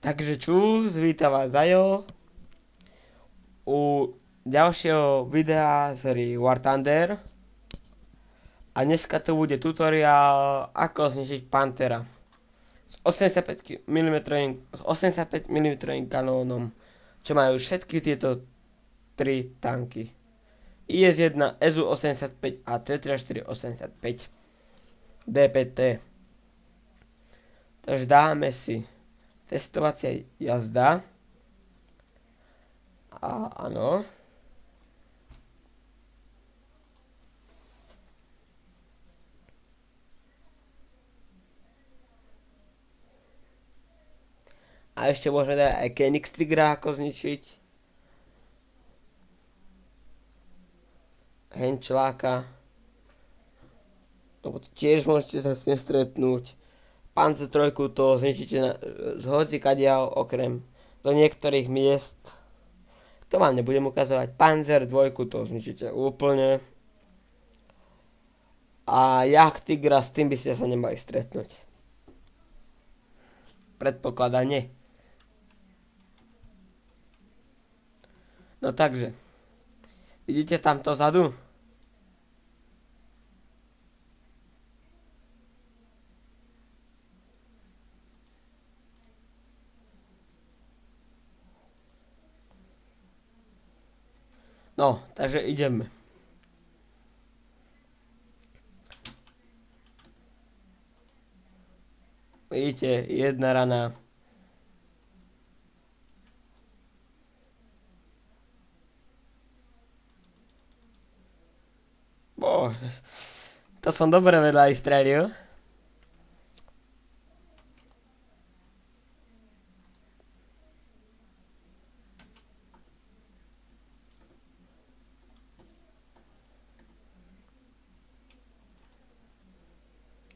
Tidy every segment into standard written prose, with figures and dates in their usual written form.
Takže čus, vítam vás Zajo u ďalšieho videa z hry War Thunder. A dneska to bude tutoriál, ako zničiť Panthera s 85 mm kanónom, čo majú všetky tieto 3 tanky. IS-1, SU-85 a T-34-85 DPT. Takže dáme si testovacia jazda. A áno. A ešte môžeme dať aj Kenix Tigra, ako zničiť. Henčláka. Lebo tiež môžete sa s ním stretnúť. Panzer 3 to zničíte z hocikadiaľ okrem do niektorých miest. To vám nebudem ukazovať. Panzer 2 to zničíte úplne. A Jak Tigra, s tým by ste sa nemali stretnúť. Predpokladanie. No takže. Vidíte tamto vzadu? No, takže ideme. Vidíte, jedna rana. Bože, to som dobre vedľa aj strelil.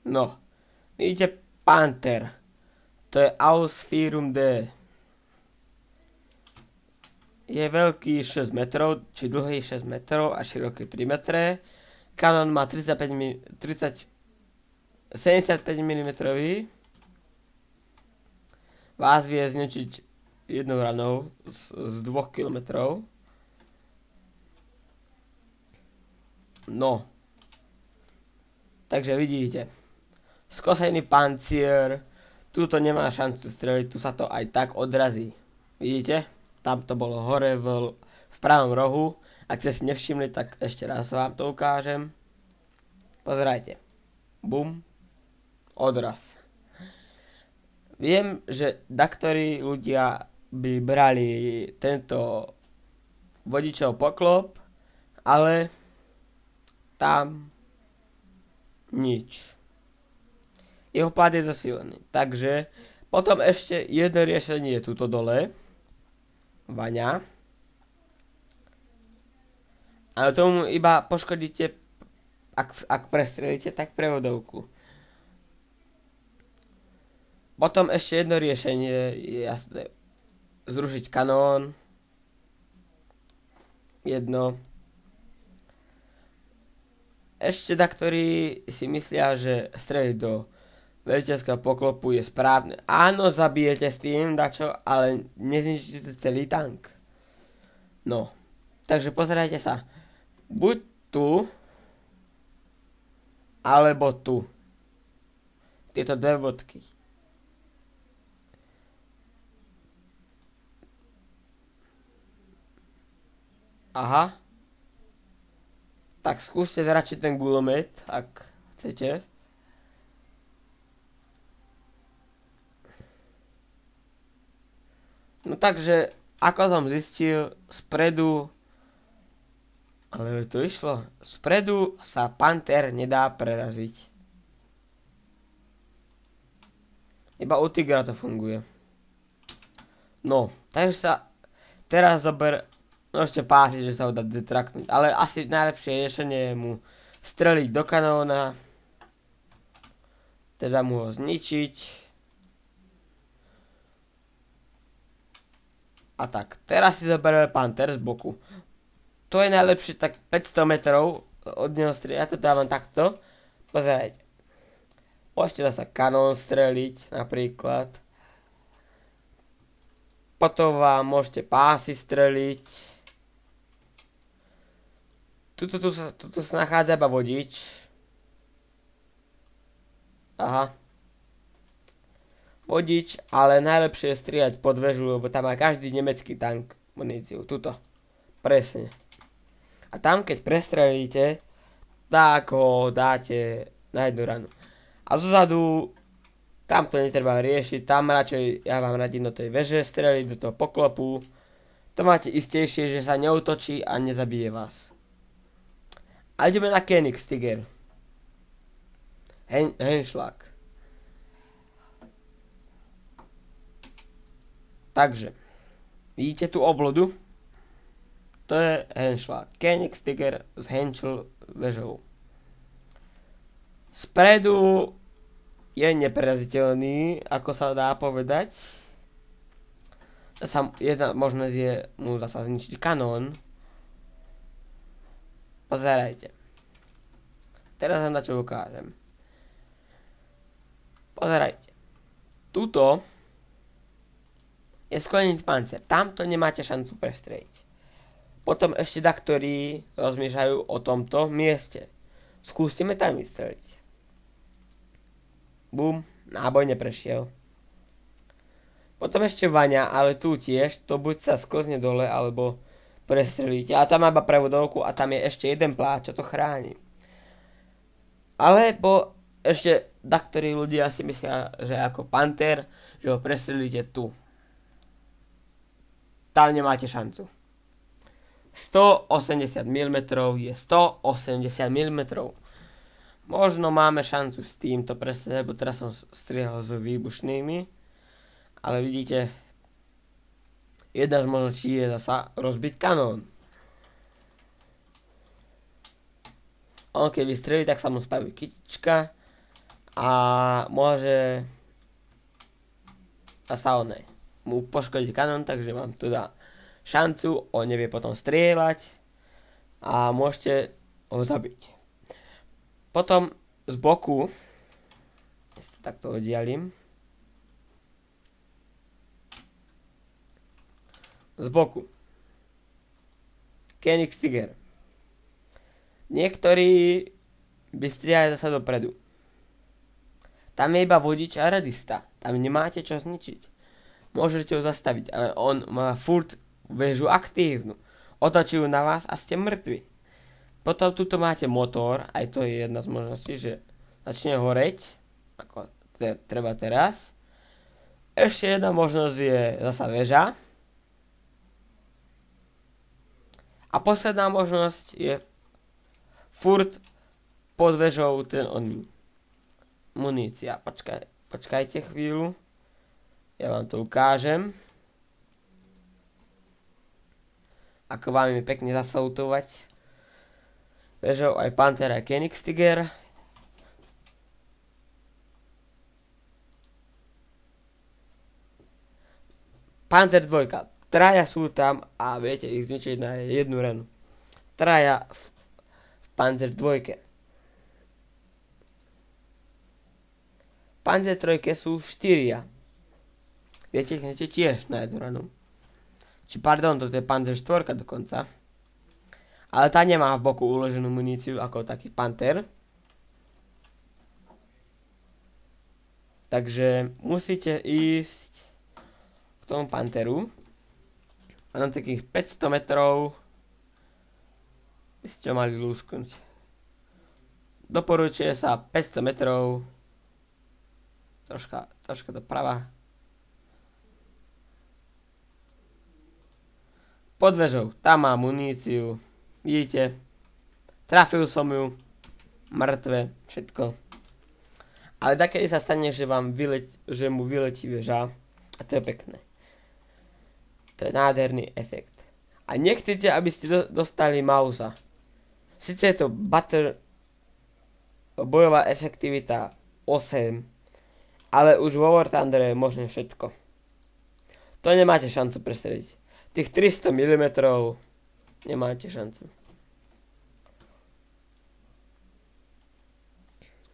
No, vidíte Panther. To je Ausführung D. Je veľký 6 metrov, či dlhý 6 metrov a široký 3 metre. Kanón má 75 mm. Vás vie zničiť jednou ranou z 2 kilometrov. No. Takže vidíte. Skosený pancier. Tuto nemá šancu streliť, tu sa to aj tak odrazí. Vidíte? Tam to bolo hore v pravom rohu. Ak ste si nevšimli, tak ešte raz vám to ukážem. Pozerajte. Bum. Odraz. Viem, že daktorí ľudia by brali tento vodičov poklop, ale tam nič. Jeho pád je zasilený. Takže potom ešte jedno riešenie je tuto dole. Vaňa. Ale tomu iba poškodíte, ak prestrelíte, tak prevodovku. Potom ešte jedno riešenie je jasné. Zrušiť kanón. Jedno. Ešte daktorí si myslia, že streliť do veliteľského poklopu je správne. Áno, zabijete s tým dačo, ale nezničíte celý tank. No, takže pozerajte sa. Buď tu, alebo tu. Tieto dve bodky. Aha. Tak skúste zračiť ten gulomet, ak chcete. No takže, ako som zistil, spredu, ale to išlo, spredu sa Panther nedá preraziť. Iba u Tigra to funguje. No, takže sa teraz môžete pásiť, že sa ho dá detraknúť, ale asi najlepšie riešenie je mu streliť do kanóna, teda mu ho zničiť. A tak, teraz si zoberieme Panther z boku. To je najlepšie tak 500 metrov od neho strieľať, ja to dávam takto. Pozerajte. Môžete zasa kanón streliť napríklad. Potom vám môžete pásy streliť. Tuto sa nachádza iba vodič. Aha. Vodič, ale najlepšie je strieľať pod väžu, lebo tam má každý nemecký tank muníciu. Tuto. Presne. A tam, keď prestrelíte, tak ho dáte na jednu ranu. A zozadu, tam to netreba riešiť, tam radšej ja vám radím do tej veže streliť, do toho poklopu. To máte istejšie, že sa neutočí a nezabije vás. A ideme na Königstiger. Henschlag. Takže, vidíte tú oblodu? To je Henschlag. Königstiger s Henschel vežou. Spredu je nepreraziteľný, ako sa dá povedať. Jedna možnosť je mu zasa zničiť kanón. Pozerajte. Teraz vám na čo ukážem. Pozerajte. Tuto je sklenený pancier. Tamto nemáte šancu prestreliť. Potom ešte daktorí rozmýšľajú o tomto mieste. Skúsime tam vystreliť. Bum, náboj neprešiel. Potom ešte vaňa, ale tu tiež, to buď sa sklzne dole, alebo prestrelíte. A tam má iba prevodovku a tam je ešte jeden pláč, čo to chráni. Alebo ešte daktorí ľudia si myslia, že ako panter, že ho prestrelíte tu. Tam nemáte šancu. 180 mm je 180 mm. Možno máme šancu s týmto prestreliť, lebo teraz som strieľal s výbušnými. Ale vidíte, jedna z možností je zasa rozbiť kanón. On keď vystrelí, tak sa mu spraví kytička a môže sa mu poškodiť kanón, takže vám to dá šancu, on nevie potom strieľať a môžete ho zabiť. Potom z boku, takto oddialím, z boku Königstiger. Niektorí by strieľali zasa dopredu. Tam je iba vodič a radista. Tam nemáte čo zničiť. Môžete ho zastaviť, ale on má furt väžu aktívnu. Otočí ju na vás a ste mŕtvi. Potom tuto máte motor, aj to je jedna z možností, že začne horeť, ako treba teraz. Ešte jedna možnosť je zasa väža. A posledná možnosť je furt pod väžou munícia. Počkajte chvíľu. Ja vám to ukážem. Ako vám je pekne zasalutovať vežou aj Panther aj Königstiger. Panther 2. Traja sú tam a viete ich zničiť na jednu ranu. Traja v Panzer 2. Panzer 3 sú 4. Viete ich zničiť tiež na jednu ranu. Pardon, toto je Panzer 4 dokonca. Ale tá nemá v boku uloženú muníciu ako taký Panther. Takže musíte ísť k tomu Pantheru. A na takých 500 metrov by ste mali lúsknuť. Doporučuje sa 500 metrov. Troška doprava. Pod vežou, tam má muníciu. Vidíte? Trafil som ju. Mŕtve, všetko. Ale takedy sa stane, že mu vyletí veža. A to je pekné. To je nádherný efekt. A nechcete, aby ste dostali Mausa. Sice je to bojová efektivita 8, ale už vo War Thunder je možné všetko. To nemáte šancu prestreliť. Tých 300 mm nemáte šancu.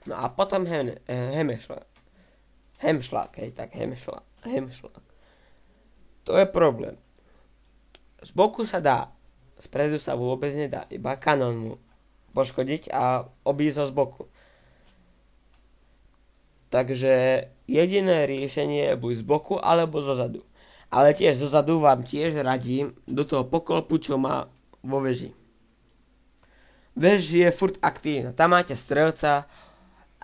No a potom Hemschlag. Hemschlag. To je problém. Z boku sa dá, spredu sa vôbec nedá, iba kanón mu poškodiť a obísť ho z boku. Takže jediné riešenie je buď z boku alebo zo zadu. Ale tiež zo zadu vám tiež radím do toho poklopu, čo má vo veži. Vež je furt aktívna, tam máte strelca,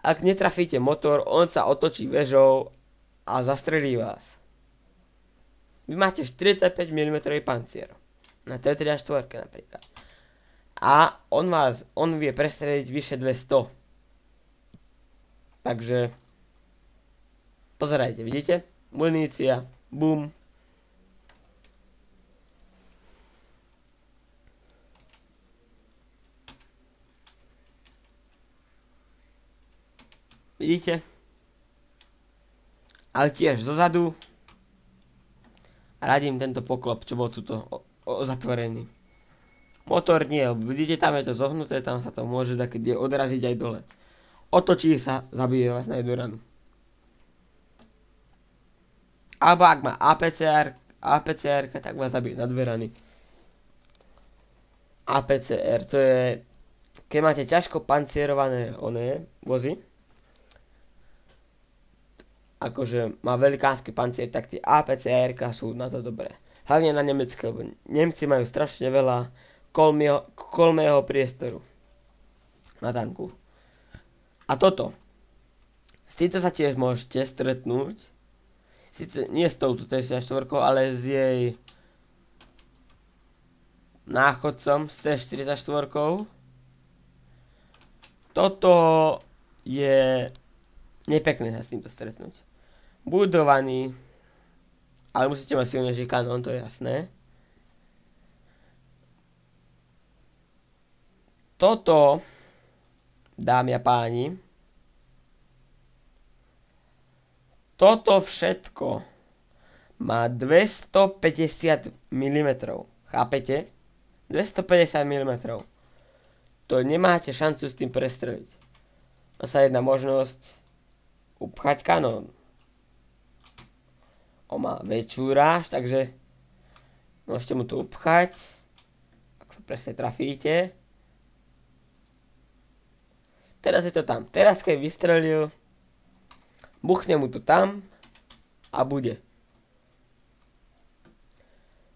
ak netrafíte motor, on sa otočí vežou a zastrelí vás. Vy máte 45 mm pancier. Na T-34 napríklad. A on vie prestreliť vyše 200. Takže pozerajte, vidíte? Munícia, bum. Vidíte? Ale tiež zozadu radím tento poklop, čo bol tuto zatvorený. Motor nie, vidíte, tam je to zohnuté, tam sa to môže takedy odraziť aj dole. Otočí sa, zabije vás na jednu ranu. Alebo ak má APCR, tak vás zabije na dve rany. APCR, to je, keď máte ťažko pancierované vozy, akože má velikánsky pancier, tak tie APCR sú na to dobré. Hlavne na nemecké, lebo Nemci majú strašne veľa kolmého priestoru na tanku. A toto. S týmto sa tiež môžete stretnúť. Sice nie s touto T-44, ale s jej náchodcom, s T-44. Toto je nepekné sa s týmto stretnúť. Budovaný, ale musíte mať silnejší kanón, to je jasné. Toto, dámy a páni, toto všetko má 250 mm. Chápete? 250 mm. To nemáte šancu s tým prestreliť. To sa jedna možnosť upchať kanón. On má väčšiu ráž, takže môžete mu to upchať. Ak sa presne trafíte. Teraz je to tam. Teraz keď vystrelil, buchne mu to tam a bude.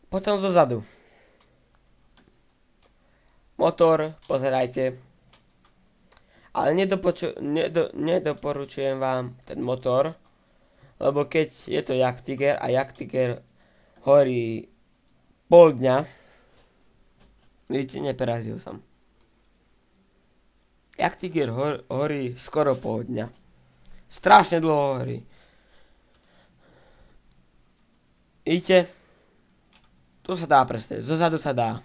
Potom zozadu. Motor, pozerajte. Ale nedoporučujem vám ten motor, lebo keď je to Jagdtiger a Jagdtiger horí pol dňa, vidíte, neprerazil som. Jagdtiger horí skoro pol dňa. Strašne dlho horí. Vidíte? Tu sa dá prestrieť, zozadu sa dá.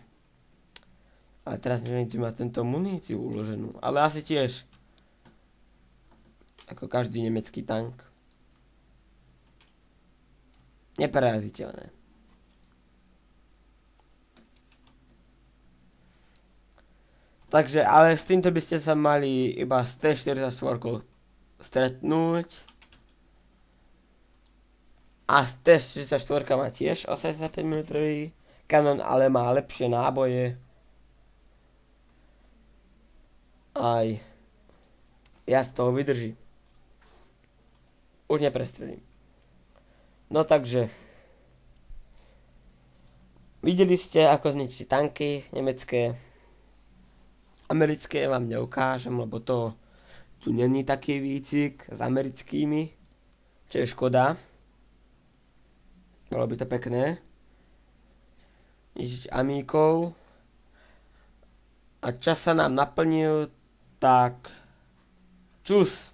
Ale teraz neviem, či má tento muníciu uloženú. Ale asi tiež. Ako každý nemecký tank. Nepreraziteľné. Takže, ale s týmto by ste sa mali iba s T-44 stretnúť. A T-44 má tiež 85 mm kanón, ale má lepšie náboje. Aj ja z toho vydrží. Už neprestrelím. No takže videli ste, ako zničiť tanky nemecké. Americké vám neukážem, lebo to tu není taký výcvik s americkými, čo je škoda. Bolo by to pekné. Ničiť amíkov. A čas sa nám naplnil, tak čus.